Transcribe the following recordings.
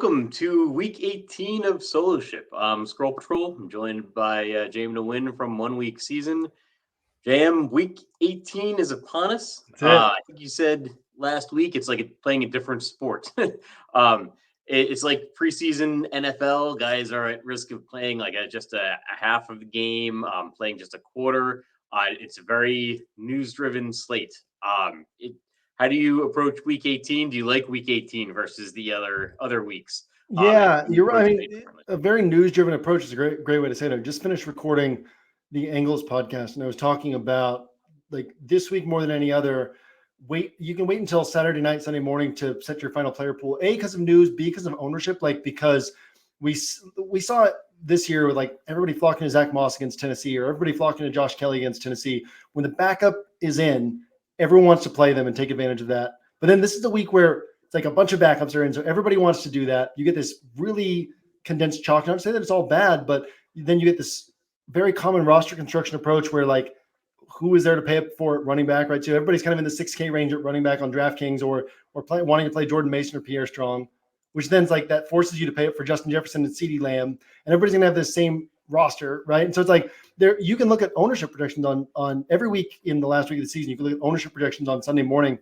welcome to week 18 of Solo Ship. Squirrel Patrol. I'm joined by JM to win from 1 week season. JM, week 18 is upon us. That's it. I think you said last week it's like playing a different sport. It's like preseason NFL. Guys are at risk of playing like just a half of the game, playing just a quarter. It's a very news-driven slate. How do you approach week 18? Do you like week 18 versus the other weeks? Yeah, you're right. I mean, a very news-driven approach is a great way to say it. I just finished recording the Angles podcast, and I was talking about like this week more than any other. You can wait until Saturday night, Sunday morning to set your final player pool. A, because of news. B, because of ownership. Like because we saw it this year with like everybody flocking to Zach Moss against Tennessee, or everybody flocking to Josh Kelly against Tennessee. When the backup is in, everyone wants to play them and take advantage of that. But then this is the week where it's like a bunch of backups are in, so everybody wants to do that. You get this really condensed chalk. Not to say that it's all bad, but then you get this very common roster construction approach where like who is there to pay up for at running back, right? So everybody's kind of in the 6K range at running back on DraftKings or wanting to play Jordan Mason or Pierre Strong, which then's like that forces you to pay up for Justin Jefferson and CeeDee Lamb, and everybody's gonna have this same roster, right? And so it's like there you can look at ownership projections on every week in the last week of the season. You can look at ownership projections on Sunday morning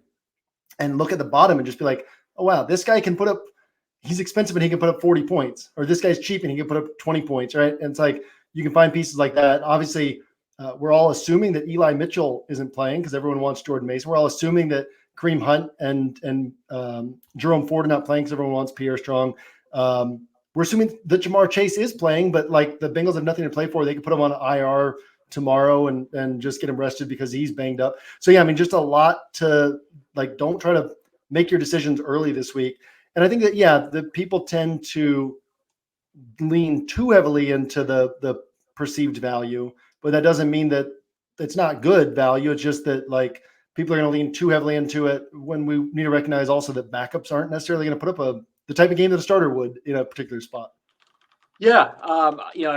and look at the bottom and just be like, oh wow, this guy can put up, he's expensive and he can put up 40 points, or this guy's cheap and he can put up 20 points, right? And it's like you can find pieces like that. Obviously, we're all assuming that Eli Mitchell isn't playing because everyone wants Jordan Mason. We're all assuming that Kareem Hunt and Jerome Ford are not playing because everyone wants Pierre Strong. We're assuming that Jamar Chase is playing, but like the Bengals have nothing to play for. They could put him on IR tomorrow and just get him rested because he's banged up. So yeah, I mean, just a lot to like, don't try to make your decisions early this week. And I think that, yeah, the people tend to lean too heavily into the perceived value, but that doesn't mean that it's not good value. It's just that like people are going to lean too heavily into it when we need to recognize also that backups aren't necessarily going to put up the type of game that a starter would in a particular spot. Yeah. I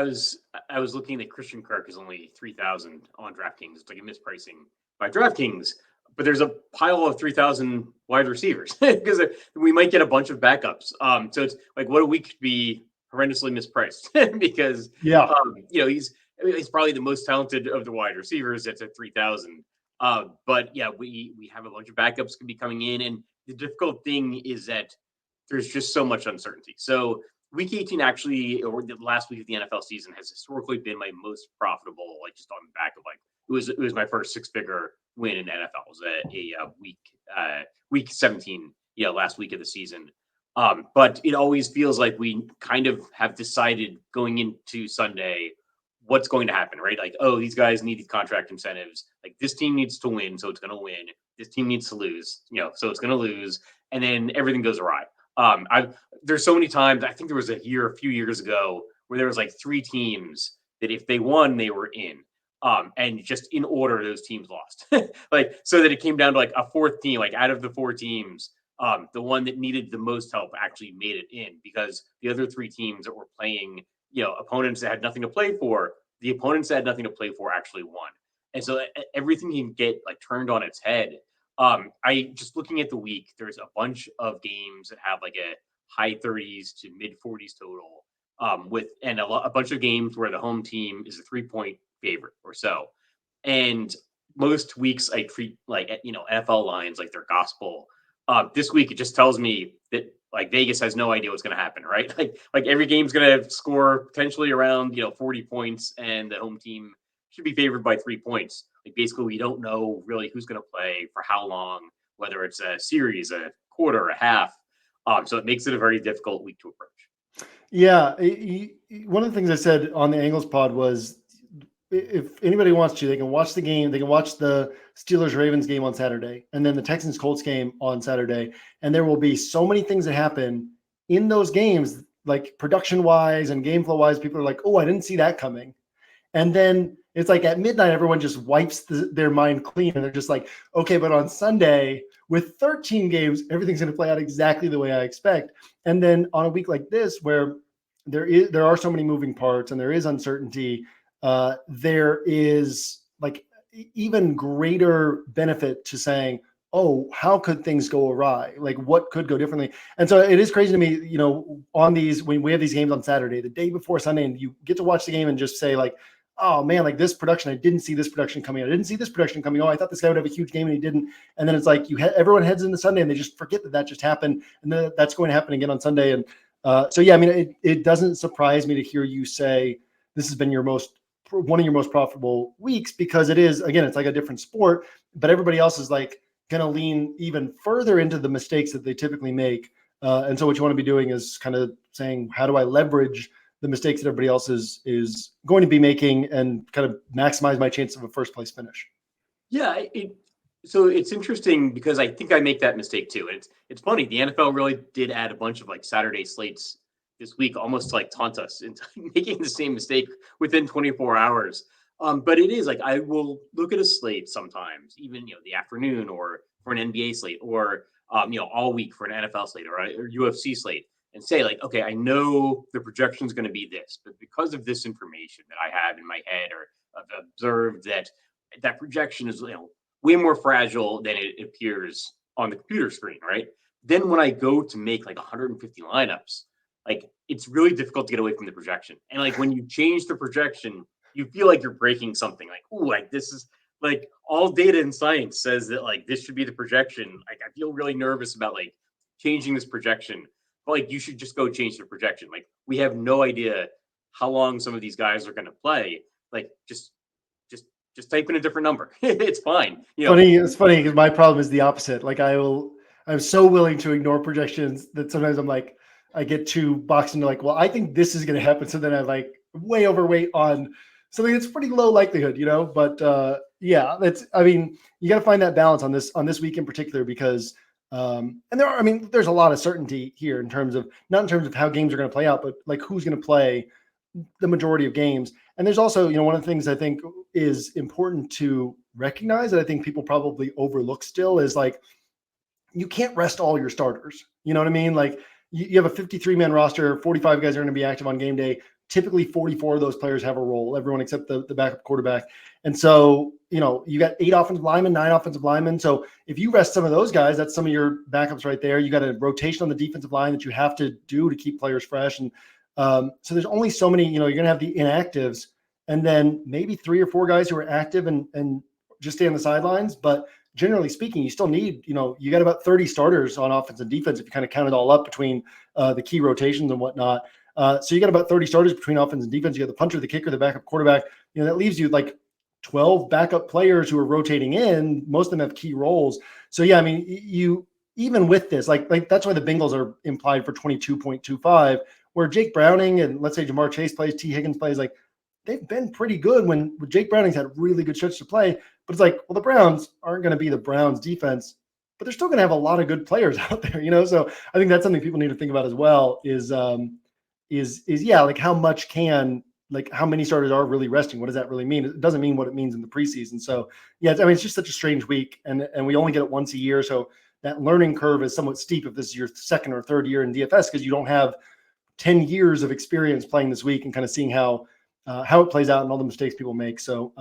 was looking at Christian Kirk is only 3,000 on DraftKings. It's like a mispricing by DraftKings, but there's a pile of 3,000 wide receivers because we might get a bunch of backups. So it's like what a week could be horrendously mispriced because he's probably the most talented of the wide receivers. That's at 3,000. But yeah, we have a bunch of backups could be coming in, and the difficult thing is that there's just so much uncertainty. So week 18 actually, or the last week of the NFL season, has historically been my most profitable. Like just on the back of like it was my first 6-figure win in NFL. It was a week 17, last week of the season. But it always feels like we kind of have decided going into Sunday what's going to happen, right? Like, oh, these guys need contract incentives. Like this team needs to win, so it's going to win. This team needs to lose, so it's going to lose, and then everything goes awry. There's so many times. I think there was a few years ago, where there was like 3 teams that if they won, they were in. And just in order, those teams lost. Like so that it came down to like a 4th team, like out of the 4 teams, the one that needed the most help actually made it in because the other 3 teams that were playing, opponents that had nothing to play for, the opponents that had nothing to play for actually won. And so everything can get like turned on its head. I just looking at the week, there's a bunch of games that have like a high 30s to mid 40s total, a bunch of games where the home team is a 3-point favorite or so. And most weeks I treat like NFL lines like they're gospel. This week it just tells me that like Vegas has no idea what's going to happen, right? Like every game's going to score potentially around 40 points, and the home team should be favored by 3 points. Like basically, we don't know really who's going to play for how long, whether it's a series, a quarter, a half. So it makes it a very difficult week to approach. Yeah, one of the things I said on the Angles pod was, if anybody wants to, they can watch the game. They can watch the Steelers-Ravens game on Saturday, and then the Texans-Colts game on Saturday. And there will be so many things that happen in those games, like production-wise and game flow-wise. People are like, "Oh, I didn't see that coming." And then it's like at midnight, everyone just wipes their mind clean. And they're just like, okay, but on Sunday with 13 games, everything's going to play out exactly the way I expect. And then on a week like this, where there are so many moving parts and there is uncertainty, there is like even greater benefit to saying, oh, how could things go awry? Like what could go differently? And so it is crazy to me, on these, when we have these games on Saturday, the day before Sunday, and you get to watch the game and just say like, oh man, like this production, I didn't see this production coming. I didn't see this production coming. Oh, I thought this guy would have a huge game and he didn't. And then it's like everyone heads into Sunday and they just forget that just happened. And then that's going to happen again on Sunday. And so, yeah, I mean, it doesn't surprise me to hear you say this has been one of your most profitable weeks, because it is, again, it's like a different sport, but everybody else is like going to lean even further into the mistakes that they typically make. And so what you want to be doing is kind of saying, how do I leverage the mistakes that everybody else is going to be making and kind of maximize my chance of a first place finish? Yeah, so it's interesting because I think I make that mistake too. And it's funny. The NFL really did add a bunch of like Saturday slates this week, almost to like taunt us into making the same mistake within 24 hours. But it is like I will look at a slate sometimes, even the afternoon, or for an NBA slate, or all week for an NFL slate, or UFC slate, and say like, okay, I know the projection is going to be this, but because of this information that I have in my head, or I've observed that projection is way more fragile than it appears on the computer screen, right? Then when I go to make like 150 lineups, like it's really difficult to get away from the projection. And like when you change the projection, you feel like you're breaking something. Like, oh, like this is like all data and science says that like this should be the projection. Like I feel really nervous about like changing this projection. But like you should just go change the projection. Like we have no idea how long some of these guys are going to play. Like just type in a different number. It's fine. It's funny because my problem is the opposite. Like I'm so willing to ignore projections that sometimes I'm like, I get too boxed into like, well, I think this is going to happen. So then I'm like way overweight on something that's pretty low likelihood, but yeah, you got to find that balance on this week in particular, because and there's a lot of certainty here not in terms of how games are going to play out, but like who's going to play the majority of games. And there's also, one of the things I think is important to recognize that I think people probably overlook still is like, you can't rest all your starters. You know what I mean? Like you have a 53-man roster, 45 guys are going to be active on game day. Typically 44 of those players have a role, everyone except the backup quarterback. And so, you got 8 offensive linemen, 9 offensive linemen. So if you rest some of those guys, that's some of your backups right there. You got a rotation on the defensive line that you have to do to keep players fresh. And so there's only so many, you're going to have the inactives, and then maybe 3 or 4 guys who are active and just stay on the sidelines. But generally speaking, you still need, you got about 30 starters on offense and defense if you kind of count it all up between the key rotations and whatnot. So you got about 30 starters between offense and defense. You got the punter, the kicker, the backup quarterback. That leaves you like 12 backup players who are rotating in. Most of them have key roles. So yeah, you even with this, like that's why the Bengals are implied for 22.25, where Jake Browning and let's say Jamar Chase plays, T. Higgins plays, like they've been pretty good when Jake Browning's had really good stretch to play. But it's like, well, the Browns aren't going to be the Browns defense, but they're still going to have a lot of good players out there, So I think that's something people need to think about as well is yeah, like how many starters are really resting? What does that really mean? It doesn't mean what it means in the preseason. So yeah, it's just such a strange week, and we only get it once a year. So that learning curve is somewhat steep if this is your second or third year in DFS, because you don't have 10 years of experience playing this week and kind of seeing how it plays out and all the mistakes people make. So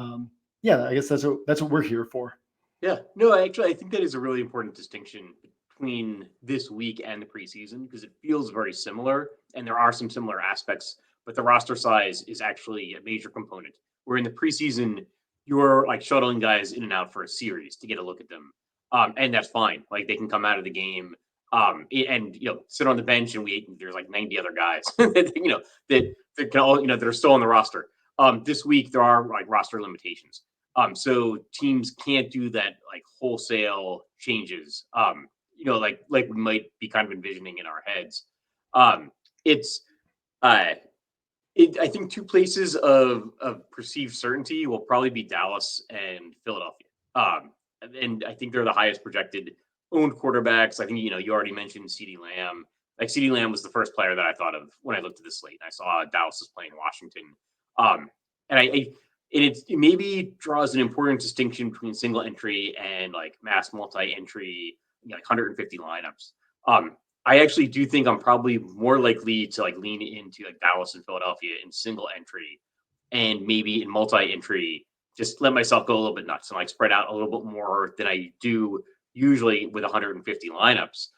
yeah, I guess that's what we're here for. Yeah, no, actually, I think that is a really important distinction between this week and the preseason, because it feels very similar and there are some similar aspects, but the roster size is actually a major component. Where in the preseason, you're like shuttling guys in and out for a series to get a look at them. And that's fine. Like they can come out of the game and sit on the bench, and there's like 90 other guys that can all that are still on the roster. This week there are like roster limitations. So teams can't do that like wholesale changes. Like we might be kind of envisioning in our heads. I think 2 places of perceived certainty will probably be Dallas and Philadelphia. And I think they're the highest projected owned quarterbacks. I think, you already mentioned CeeDee Lamb. Like CeeDee Lamb was the first player that I thought of when I looked at this slate. I saw Dallas was playing Washington. And it maybe draws an important distinction between single entry and like mass multi-entry, like 150 lineups. I actually do think I'm probably more likely to like lean into like Dallas and Philadelphia in single entry, and maybe in multi-entry, just let myself go a little bit nuts and like spread out a little bit more than I do usually with 150 lineups.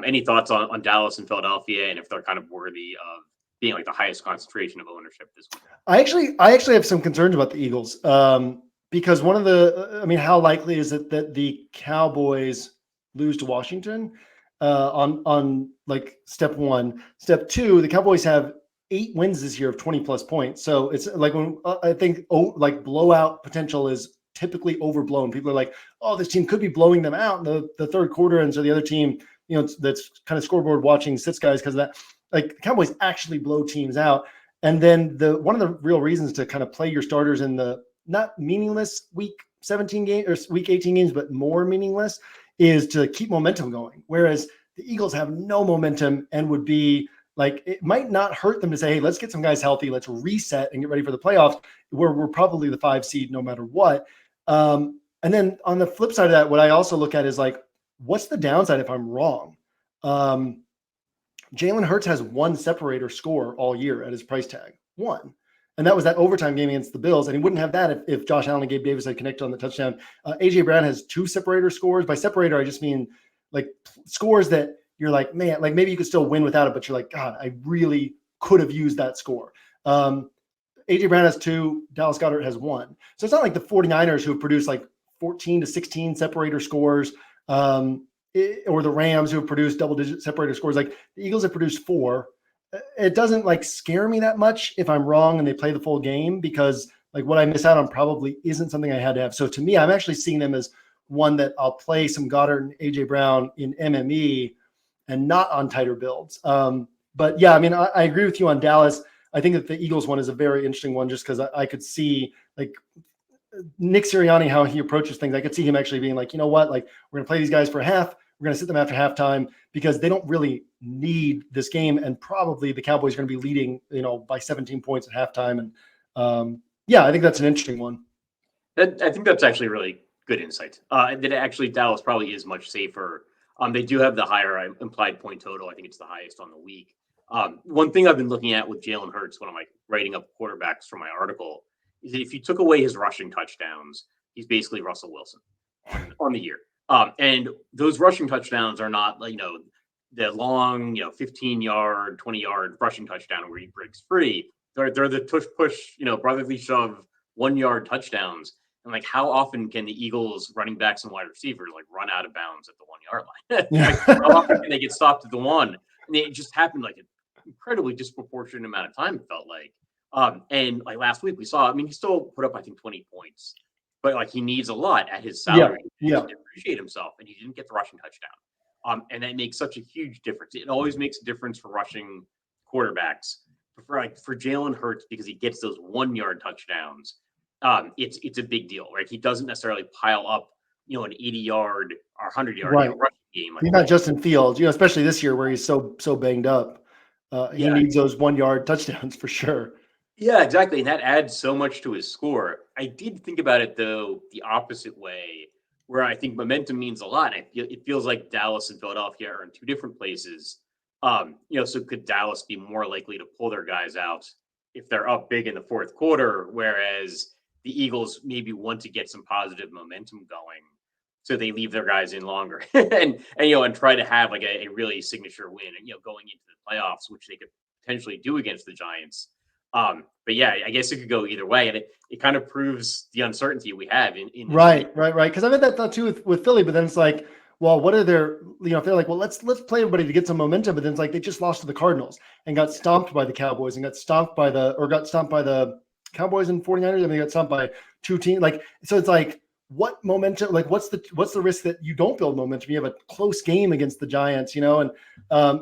Any thoughts on Dallas and Philadelphia, and if they're kind of worthy of being like the highest concentration of ownership this week? I actually have some concerns about the Eagles because how likely is it that the Cowboys lose to Washington on like step one? Step two, the Cowboys have 8 wins this year of 20 plus points. So it's like when I think like blowout potential is typically overblown. People are like, oh, this team could be blowing them out in the third quarter. And so the other team, that's kind of scoreboard watching sits guys because that like the Cowboys actually blow teams out. And then one of the real reasons to kind of play your starters in the not meaningless week 17 games or week 18 games, but more meaningless is to keep momentum going. Whereas the Eagles have no momentum and would be like, it might not hurt them to say, hey, let's get some guys healthy. Let's reset and get ready for the playoffs where we're probably the 5 seed no matter what. And then on the flip side of that, what I also look at is like, what's the downside if I'm wrong? Jalen Hurts has 1 separator score all year at his price tag, 1. And that was that overtime game against the Bills. And he wouldn't have that if Josh Allen and Gabe Davis had connected on the touchdown. A.J. Brown has 2 separator scores. By separator, I just mean like scores that you're like, man, like maybe you could still win without it, but you're like, God, I really could have used that score. A.J. Brown has 2. Dallas Goedert has 1. So it's not like the 49ers who have produced like 14 to 16 separator scores. Or the Rams who have produced double-digit separator scores. Like the Eagles have produced 4. It doesn't like scare me that much if I'm wrong and they play the full game because like what I miss out on probably isn't something I had to have. So to me, I'm actually seeing them as one that I'll play some Goddard and AJ Brown in MME and not on tighter builds. But yeah, I mean, I agree with you on Dallas. I think that the Eagles one is a very interesting one just because I could see like Nick Sirianni, how he approaches things. I could see him actually being like, you know what, like we're going to play these guys for a half. We're going to sit them after halftime because they don't really need this game. And probably the Cowboys are going to be leading, by 17 points at halftime. And yeah, I think that's an interesting one. I think that's actually really good insight. That actually Dallas probably is much safer. They do have the higher implied point total. I think it's the highest on the week. One thing I've been looking at with Jalen Hurts when I'm like writing up quarterbacks for my article is that if you took away his rushing touchdowns, he's basically Russell Wilson on the year. And those rushing touchdowns are not like, the long, 15-yard, 20-yard rushing touchdown where he breaks free. They're the push, brotherly shove 1-yard touchdowns. And like, how often can the Eagles running backs and wide receivers like run out of bounds at the 1-yard line? Like, how often can they get stopped at the 1? And it just happened like an incredibly disproportionate amount of time, it felt like. And like last week we saw, he still put up, I think 20 points, but like he needs a lot at his salary to appreciate himself. And he didn't get the rushing touchdown. And that makes such a huge difference. It always makes a difference for rushing quarterbacks. But for Jalen Hurts, because he gets those 1-yard touchdowns, it's a big deal, right? He doesn't necessarily pile up, an 80-yard or 100-yard rushing game. He's not Justin Fields, especially this year where he's so banged up. He needs those 1-yard touchdowns for sure. Yeah, exactly. And that adds so much to his score. I did think about it, though, the opposite way, where I think momentum means a lot. It feels like Dallas and Philadelphia are in 2 different places. So could Dallas be more likely to pull their guys out if they're up big in the fourth quarter, whereas the Eagles maybe want to get some positive momentum going, so they leave their guys in longer and try to have like a really signature win and going into the playoffs, which they could potentially do against the Giants. But yeah, I guess it could go either way, and it kind of proves the uncertainty we have in right. Because I've had that thought too with Philly, but then it's like, well, what are their, if they're like, well, let's play everybody to get some momentum, but then it's like they just lost to the Cardinals and got stomped by the Cowboys and got stomped by the Cowboys and 49ers, and they got stomped by 2 teams. Like, so it's like, what momentum, like what's the risk that you don't build momentum? You have a close game against the Giants, and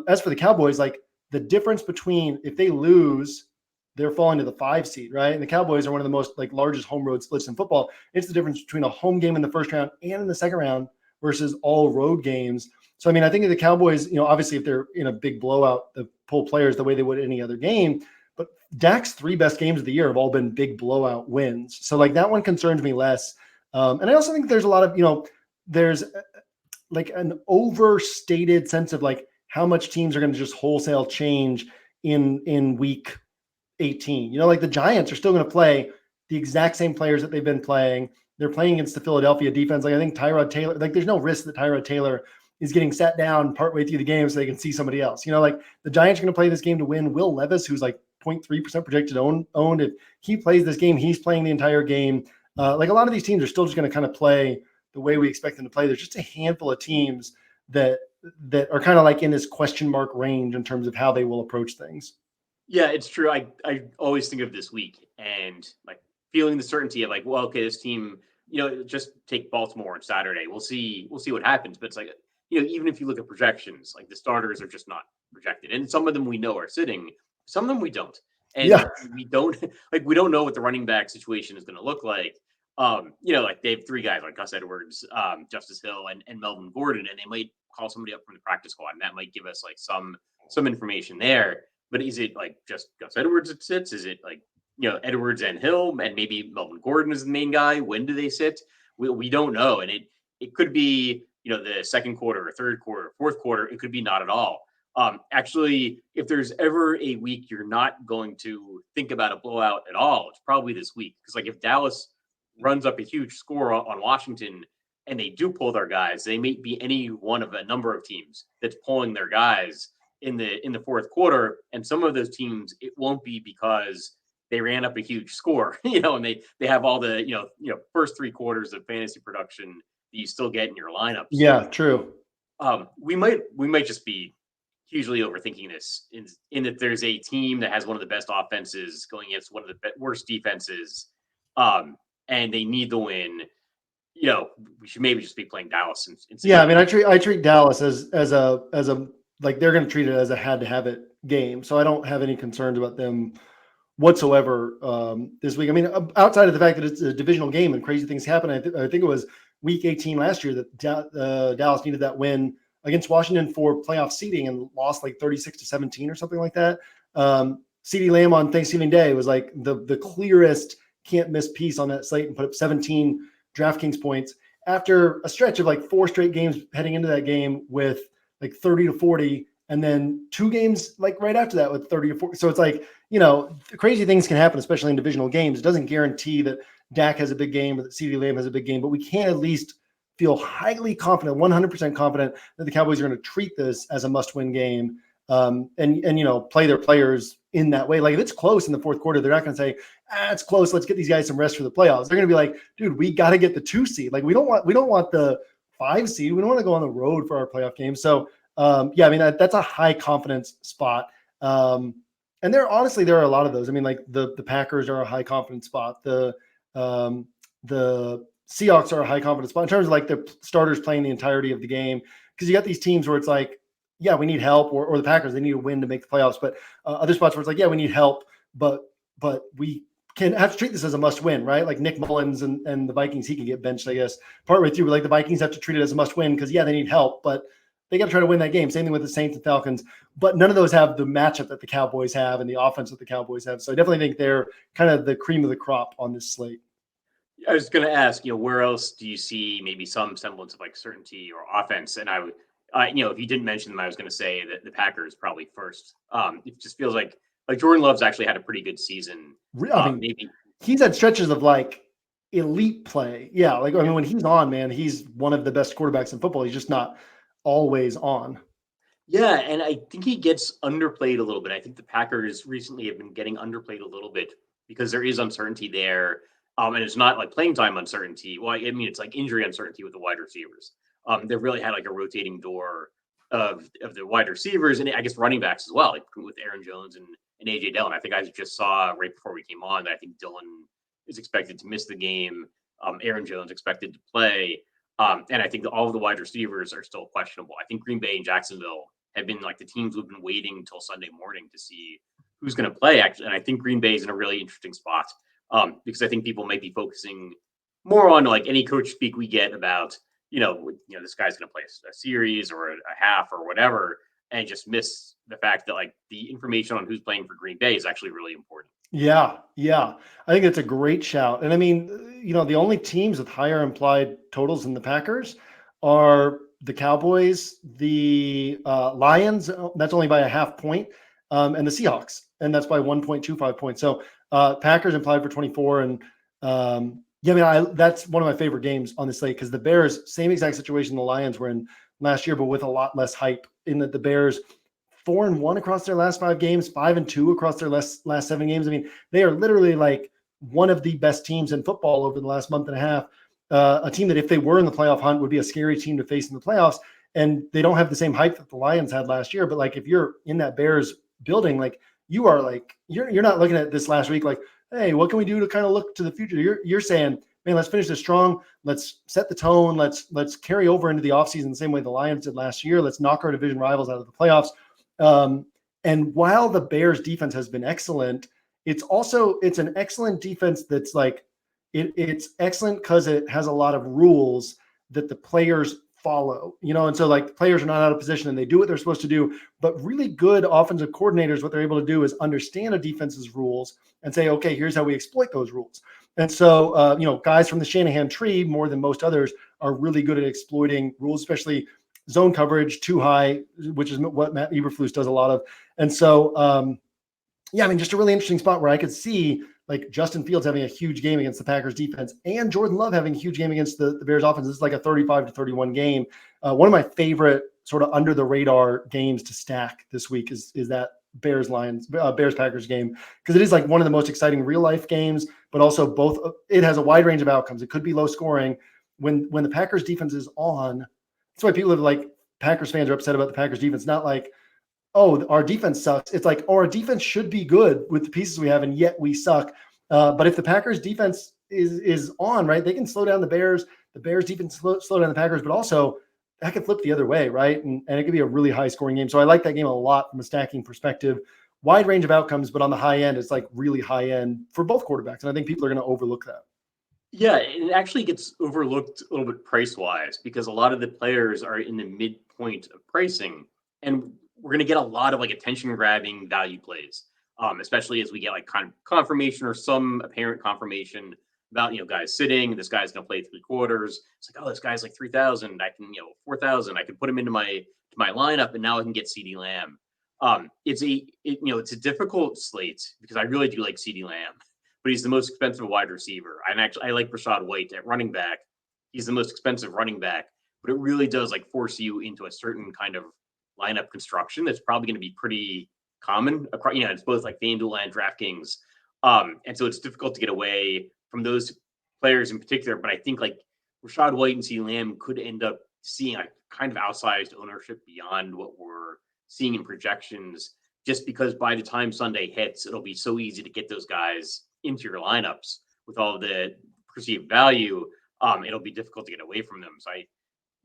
as for the Cowboys, like the difference between if they lose, they're falling to the 5 seed, right? And the Cowboys are one of the most like largest home road splits in football. It's the difference between a home game in the first round and in the second round versus all road games. So, I think the Cowboys, obviously if they're in a big blowout, they pull players the way they would any other game, but Dak's 3 best games of the year have all been big blowout wins. So like that one concerns me less. And I also think there's a lot of, there's like an overstated sense of like how much teams are going to just wholesale change in week 18. Like the Giants are still going to play the exact same players that they've been playing. they're playing against the Philadelphia defense. Like I think Tyrod Taylor, like there's no risk that Tyrod Taylor is getting sat down partway through the game so they can see somebody else. Like the Giants are going to play this game to win. Will Levis, who's like 0.3% projected owned, if he plays this game, he's playing the entire game. Like a lot of these teams are still just going to kind of play the way we expect them to play. There's just a handful of teams that are kind of like in this question mark range in terms of how they will approach things. Yeah, it's true. I always think of this week and like feeling the certainty of like, well, okay, this team, just take Baltimore on Saturday. We'll see what happens. But it's like, even if you look at projections, like the starters are just not projected. And some of them we know are sitting, some of them we don't. And we don't know what the running back situation is going to look like. Like they have three guys like Gus Edwards, Justice Hill, and Melvin Gordon, and they might call somebody up from the practice squad, and that might give us like some information there. But is it like just Gus Edwards that sits? Is it like, Edwards and Hill and maybe Melvin Gordon is the main guy? When do they sit? We don't know. And it could be, the second quarter or third quarter, fourth quarter. It could be not at all. Actually, if there's ever a week you're not going to think about a blowout at all, it's probably this week. Because like if Dallas runs up a huge score on Washington and they do pull their guys, they may be any one of a number of teams that's pulling their guys in the fourth quarter. And some of those teams, it won't be because they ran up a huge score, and they have all the, first three quarters of fantasy production that you still get in your lineups. Yeah, true. We might just be hugely overthinking this in that there's a team that has one of the best offenses going against one of the worst defenses, and they need the win. We should maybe just be playing Dallas. Yeah, I mean, I treat Dallas as a like they're going to treat it as a had to have it game. So I don't have any concerns about them whatsoever this week. I mean, outside of the fact that it's a divisional game and crazy things happen, I think it was week 18 last year that Dallas needed that win against Washington for playoff seeding and lost like 36-17 or something like that. CeeDee Lamb on Thanksgiving Day was like the clearest can't miss piece on that slate and put up 17 DraftKings points after a stretch of like 4 straight games heading into that game with like 30-40, and then 2 games like right after that with 30-40. So it's like, crazy things can happen, especially in divisional games. It doesn't guarantee that Dak has a big game or that CeeDee Lamb has a big game, but we can at least feel highly confident, 100% confident that the Cowboys are going to treat this as a must-win game, and play their players in that way. Like if it's close in the fourth quarter, they're not going to say, it's close, let's get these guys some rest for the playoffs. They're going to be like, dude, we got to get the 2 seed. Like we don't want the 5 seed. We don't want to go on the road for our playoff game. So I mean, that's a high confidence spot. And there are a lot of those. I mean, like the Packers are a high confidence spot. The Seahawks are a high confidence spot in terms of like the starters playing the entirety of the game. Because you got these teams where it's like, yeah, we need help, or the Packers, they need a win to make the playoffs. But other spots where it's like, yeah, we need help, but we can have to treat this as a must win, right? Like Nick Mullins and the Vikings, he can get benched, I guess, partway through. But like the Vikings have to treat it as a must win because, yeah, they need help, but they got to try to win that game. Same thing with the Saints and Falcons, but none of those have the matchup that the Cowboys have and the offense that the Cowboys have. So I definitely think they're kind of the cream of the crop on this slate. I was going to ask, where else do you see maybe some semblance of like certainty or offense? And I would, if you didn't mention them, I was going to say that the Packers probably first. It just feels like Jordan Love's actually had a pretty good season. I mean, maybe he's had stretches of like elite play. Yeah. I mean, when he's on, man, he's one of the best quarterbacks in football. He's just not always on. Yeah. And I think he gets underplayed a little bit. I think the Packers recently have been getting underplayed a little bit because there is uncertainty there. And it's not like playing time uncertainty. Well, I mean, it's like injury uncertainty with the wide receivers. They've really had like a rotating door of the wide receivers and I guess running backs as well, like with Aaron Jones and AJ Dillon. I think I just saw right before we came on that I think Dillon is expected to miss the game. Aaron Jones expected to play. And I think that all of the wide receivers are still questionable. I think Green Bay and Jacksonville have been like the teams who've been waiting until Sunday morning to see who's going to play actually. And I think Green Bay is in a really interesting spot because I think people might be focusing more on like any coach speak we get about, this guy's going to play a series or a half or whatever, and just miss the fact that like the information on who's playing for Green Bay is actually really important. Yeah. I think it's a great shout. And I mean, the only teams with higher implied totals than the Packers are the Cowboys, the Lions, that's only by a half point, and the Seahawks, and that's by 1.25 points. So Packers implied for 24 and Yeah, I mean, that's one of my favorite games on the slate because the Bears, same exact situation the Lions were in last year, but with a lot less hype. In that the Bears 4-1 across their last 5 games, 5-2 across their last 7 games. I mean, they are literally like one of the best teams in football over the last month and a half. A team that if they were in the playoff hunt would be a scary team to face in the playoffs. And they don't have the same hype that the Lions had last year. But like if you're in that Bears building, like you are like you're not looking at this last week like, hey, what can we do to kind of look to the future? You're saying, man, let's finish this strong. Let's set the tone. Let's carry over into the offseason the same way the Lions did last year. Let's knock our division rivals out of the playoffs. And while the Bears defense has been excellent, it's an excellent defense that's like it's excellent because it has a lot of rules that the players follow, and so like the players are not out of position and they do what they're supposed to do. But really good offensive coordinators, what they're able to do is understand a defense's rules and say, okay, here's how we exploit those rules. And so, guys from the Shanahan tree, more than most others, are really good at exploiting rules, especially zone coverage too high, which is what Matt Eberflus does a lot of. And so, just a really interesting spot where I could see like Justin Fields having a huge game against the Packers defense and Jordan Love having a huge game against the Bears offense. This is like a 35-31 game. One of my favorite sort of under the radar games to stack this week is that Bears Packers game, because it is like one of the most exciting real life games, but also it has a wide range of outcomes. It could be low scoring when the Packers defense is on. That's why people are like Packers fans are upset about the Packers defense. Not like, oh, our defense sucks. It's like, oh, our defense should be good with the pieces we have, and yet we suck. But if the Packers defense is on, right, they can slow down the Bears. The Bears defense slow down the Packers, but also that could flip the other way, right? And it could be a really high scoring game. So I like that game a lot from a stacking perspective. Wide range of outcomes, but on the high end, it's like really high end for both quarterbacks. And I think people are going to overlook that. Yeah, it actually gets overlooked a little bit price-wise because a lot of the players are in the midpoint of pricing, and we're going to get a lot of like attention-grabbing value plays, especially as we get like kind of confirmation or some apparent confirmation about guys sitting. This guy's going to play 3 quarters. It's like, oh, this guy's like 3,000. I can 4,000. I can put him into my lineup, and now I can get CeeDee Lamb. It's a difficult slate because I really do like CeeDee Lamb. But he's the most expensive wide receiver. I like Rachaad White at running back. He's the most expensive running back, but it really does like force you into a certain kind of lineup construction that's probably going to be pretty common. It's both like FanDuel and DraftKings. And so it's difficult to get away from those players in particular. But I think like Rachaad White and CeeDee Lamb could end up seeing a kind of outsized ownership beyond what we're seeing in projections, just because by the time Sunday hits, it'll be so easy to get those guys into your lineups with all the perceived value. It'll be difficult to get away from them. So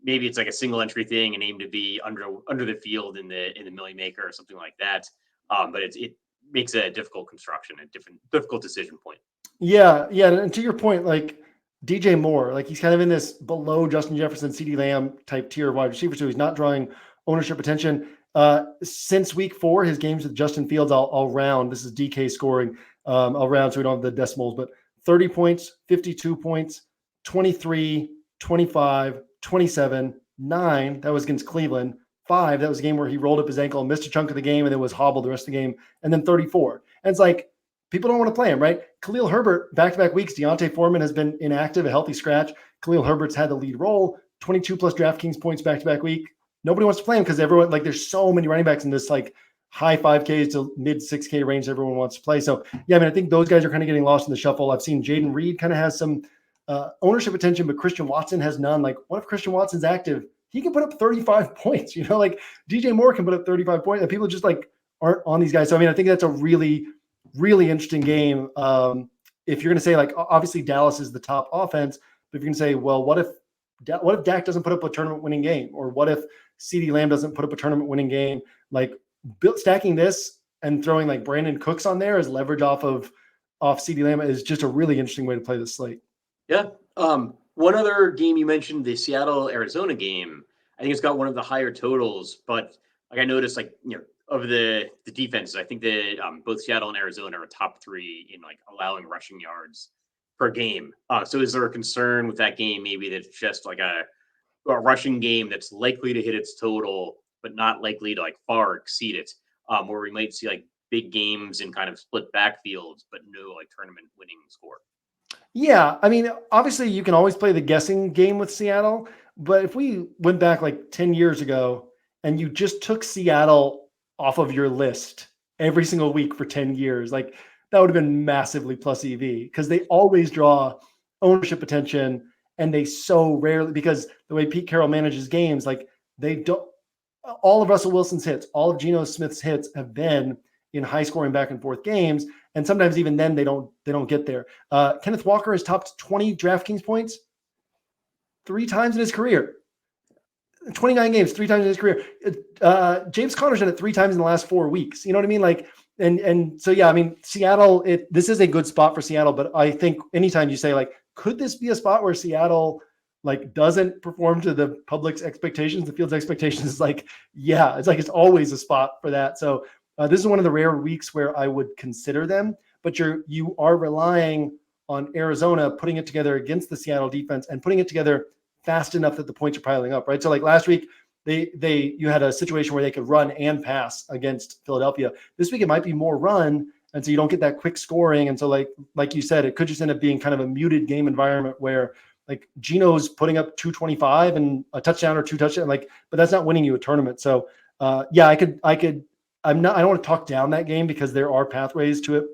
maybe it's like a single entry thing and aim to be under the field in the Millie Maker or something like that. But it makes a difficult construction, difficult decision point. Yeah. And to your point, like DJ Moore, like he's kind of in this below Justin Jefferson, CeeDee Lamb type tier wide receiver, so he's not drawing ownership attention. Since week 4, his games with Justin Fields, I'll round. This is DK scoring. I'll round so we don't have the decimals, but 30 points, 52 points, 23, 25, 27, 9. That was against Cleveland. 5. That was a game where he rolled up his ankle and missed a chunk of the game and then was hobbled the rest of the game. And then 34. And it's like, people don't want to play him, right? Khalil Herbert, back-to-back weeks. Deontay Foreman has been inactive, a healthy scratch. Khalil Herbert's had the lead role. 22 plus DraftKings points back-to-back week. Nobody wants to play him because everyone, like, there's so many running backs in this, like, high 5Ks to mid 6K range everyone wants to play. So, yeah, I think those guys are kind of getting lost in the shuffle. I've seen Jaden Reed kind of has some ownership attention, but Christian Watson has none. Like, what if Christian Watson's active? He can put up 35 points, like DJ Moore can put up 35 points, and people just like aren't on these guys. So, I think that's a really, really interesting game. If you're going to say, like, obviously Dallas is the top offense, but if you're going to say, well, what if Dak doesn't put up a tournament winning game? Or what if CeeDee Lamb doesn't put up a tournament winning game? Like, stacking this and throwing like Brandon Cooks on there as leverage off CeeDee Lamb is just a really interesting way to play this slate. Yeah. One other game you mentioned, the Seattle-Arizona game, I think it's got one of the higher totals, but like I noticed, like, of the defenses, I think that both Seattle and Arizona are top 3 in like allowing rushing yards per game. So is there a concern with that game? Maybe that's just like a rushing game that's likely to hit its total, but not likely to like far exceed it, where we might see like big games in kind of split backfields, but no like tournament winning score. Yeah, I mean, obviously you can always play the guessing game with Seattle, but if we went back like 10 years ago and you just took Seattle off of your list every single week for 10 years, like that would have been massively plus EV because they always draw ownership attention and they so rarely, because the way Pete Carroll manages games, like they don't, all of Russell Wilson's hits, all of Geno Smith's hits have been in high scoring back and forth games. And sometimes even then they don't get there. Kenneth Walker has topped 20 DraftKings points 3 times in his career. 29 games, 3 times in his career. James Conner's done it 3 times in the last 4 weeks. You know what I mean? Like, and so yeah, I mean, Seattle, this is a good spot for Seattle, but I think anytime you say like, could this be a spot where Seattle like doesn't perform to the public's expectations, the field's expectations, is like, yeah, it's like it's always a spot for that. So this is one of the rare weeks where I would consider them, but you are relying on Arizona putting it together against the Seattle defense and putting it together fast enough that the points are piling up, right? So like last week, you had a situation where they could run and pass against Philadelphia. This week it might be more run, and so you don't get that quick scoring. And so like you said, it could just end up being kind of a muted game environment where like Geno's putting up 225 and a touchdown or 2 touchdowns, but that's not winning you a tournament. So yeah, I don't want to talk down that game because there are pathways to it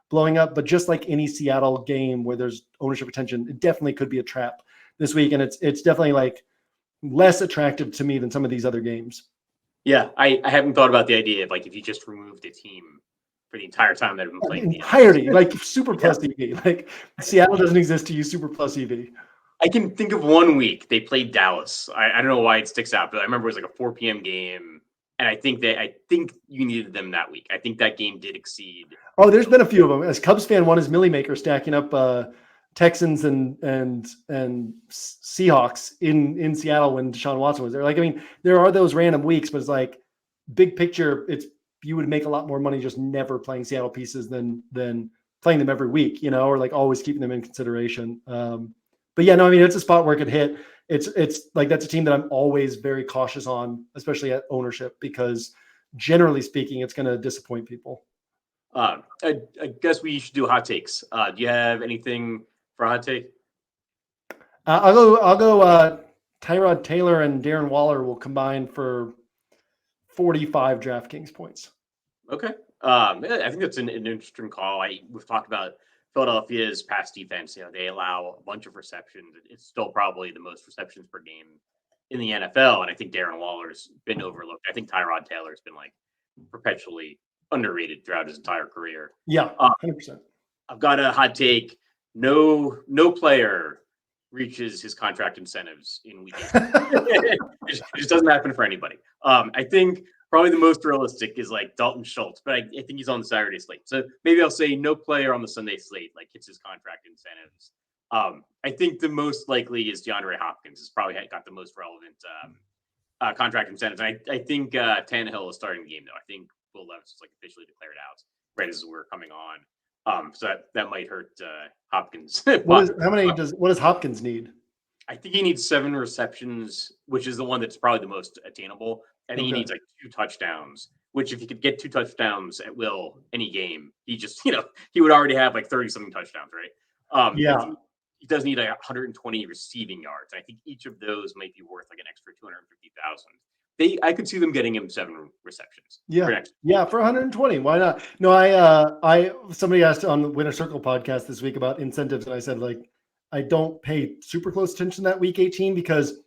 blowing up, but just like any Seattle game where there's ownership attention, it definitely could be a trap this week. And it's definitely like less attractive to me than some of these other games. Yeah, I haven't thought about the idea of like if you just removed a team for the entire time that have been playing the entirety, like super plus EV. Like Seattle doesn't exist to use super plus EV. I can think of 1 week they played Dallas. I don't know why it sticks out, but I remember it was like a 4 p.m. game, and I think you needed them that week. I think that game did exceed. Oh, there's been a few of them. As Cubs fan, one is Millie Maker stacking up Texans and Seahawks in Seattle when Deshaun Watson was there. Like, I mean, there are those random weeks, but it's like big picture, you would make a lot more money just never playing Seattle pieces than playing them every week, you know, or like always keeping them in consideration. But yeah, no, I mean, it's a spot where it could hit. It's like, that's a team that I'm always very cautious on, especially at ownership, because generally speaking, it's going to disappoint people. I guess we should do hot takes. Do you have anything for a hot take? I'll go. Tyrod Taylor and Darren Waller will combine for 45 DraftKings points. Okay. I think that's an interesting call. We've talked about Philadelphia's pass defense. You know, they allow a bunch of receptions. It's still probably the most receptions per game in the NFL, and I think Darren Waller's been overlooked. I think Tyrod Taylor's been like perpetually underrated throughout his entire career. Yeah, 100%. I've got a hot take. No player reaches his contract incentives in week 8. It just doesn't happen for anybody. I think probably the most realistic is like Dalton Schultz, but I think he's on the Saturday slate. So maybe I'll say no player on the Sunday slate like hits his contract incentives. I think the most likely is DeAndre Hopkins. Has probably got the most relevant contract incentives. And I think Tannehill is starting the game though. I think Will Levis is like officially declared out right as we're coming on. So that might hurt Hopkins. What does Hopkins need? I think he needs 7 receptions, which is the one that's probably the most attainable. I think he needs like 2 touchdowns, which if he could get 2 touchdowns at will any game, he just, he would already have like 30 something touchdowns, right? Yeah. He does need like 120 receiving yards. I think each of those might be worth like an extra 250,000. I could see them getting him 7 receptions. Yeah, for 120. Why not? No, somebody asked on the Winner Circle podcast this week about incentives, and I said like I don't pay super close attention to that week 18 because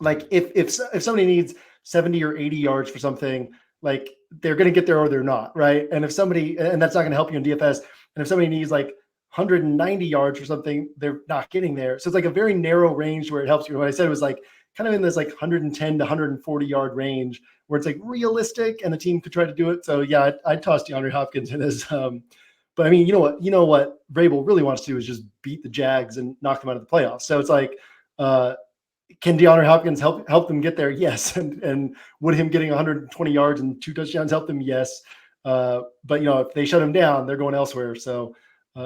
like if somebody needs 70 or 80 yards for something, like they're going to get there or they're not, right? And that's not going to help you in DFS. And if somebody needs like 190 yards for something, they're not getting there. So it's like a very narrow range where it helps you. What I said was like kind of in this like 110 to 140 yard range where it's like realistic and the team could try to do it. So yeah, I'd toss DeAndre Hopkins in as, but I mean, you know what Vrabel really wants to do is just beat the Jags and knock them out of the playoffs. So it's like, can DeAndre Hopkins help them get there? Yes. And would him getting 120 yards and 2 touchdowns help them? Yes. But if they shut him down, they're going elsewhere. So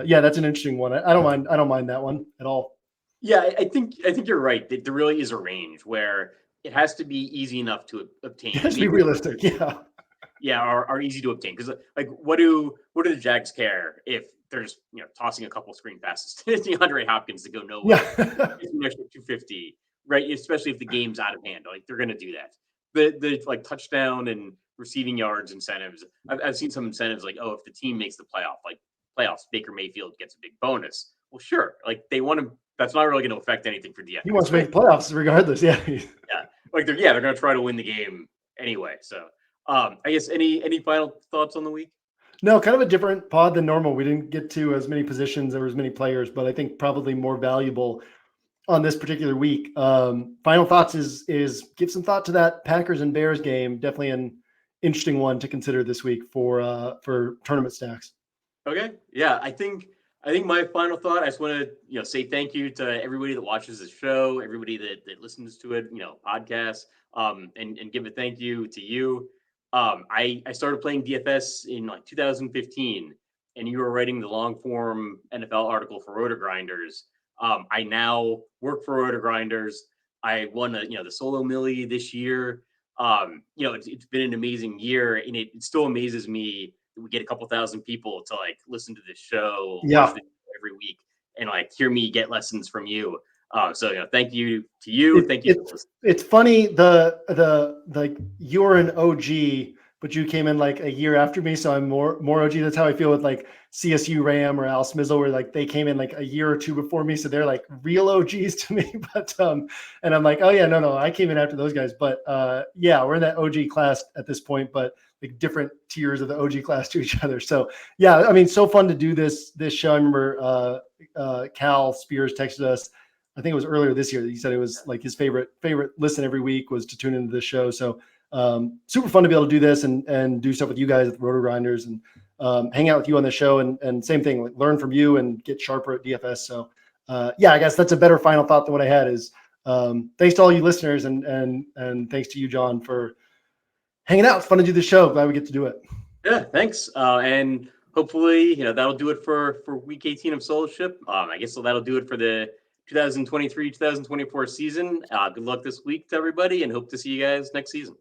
yeah, that's an interesting one. I don't mind that one at all. Yeah, I think you're right. There really is a range where it has to be easy enough to obtain. It has to be realistic. Yeah. Yeah, are easy to obtain because like what do the Jags care if they're just tossing a couple screen passes to DeAndre Hopkins to go nowhere. Yeah. It's an extra 250, right? Especially if the game's out of hand, like they're gonna do that. The like touchdown and receiving yards incentives. I've seen some incentives like, oh, if the team makes the playoffs, Baker Mayfield gets a big bonus. Well, sure, like they want to. That's not really going to affect anything for DFS. He wants to make playoffs regardless. Yeah. Yeah, like they're going to try to win the game anyway. So, I guess any final thoughts on the week? No, kind of a different pod than normal. We didn't get to as many positions or as many players, but I think probably more valuable on this particular week. Final thoughts is give some thought to that Packers and Bears game. Definitely an interesting one to consider this week for tournament stacks. Okay, yeah, I think my final thought. I just want to say thank you to everybody that watches this show, everybody that listens to it, podcasts, and give a thank you to you. I started playing DFS in like 2015, and you were writing the long form NFL article for RotoGrinders. I now work for RotoGrinders. I won the solo millie this year. It's been an amazing year, and it still amazes me that we get a couple thousand people to like listen to this show watch this every week and like hear me get lessons from you. So thank you to you. Thank you. It's funny the like you're an OG, but you came in like a year after me, so I'm more OG. That's how I feel with like CSU Ram or Al Smizzle, where like they came in like a year or two before me, so they're like real OGs to me. But and I'm like, oh yeah, no, I came in after those guys. But yeah, we're in that OG class at this point, but like different tiers of the OG class to each other. So yeah, I mean, so fun to do this show. I remember Cal Spears texted us. I think it was earlier this year that he said it was like his favorite listen every week was to tune into this show. So super fun to be able to do this and do stuff with you guys at the RotoGrinders and hang out with you on the show and same thing, like learn from you and get sharper at DFS. So yeah, I guess that's a better final thought than what I had is thanks to all you listeners and thanks to you, John, for hanging out. It's fun to do the show. Glad we get to do it. Yeah, thanks. And hopefully, that'll do it for week 18 of Soloship. I guess that'll do it for the 2023-2024 season. Good luck this week to everybody and hope to see you guys next season.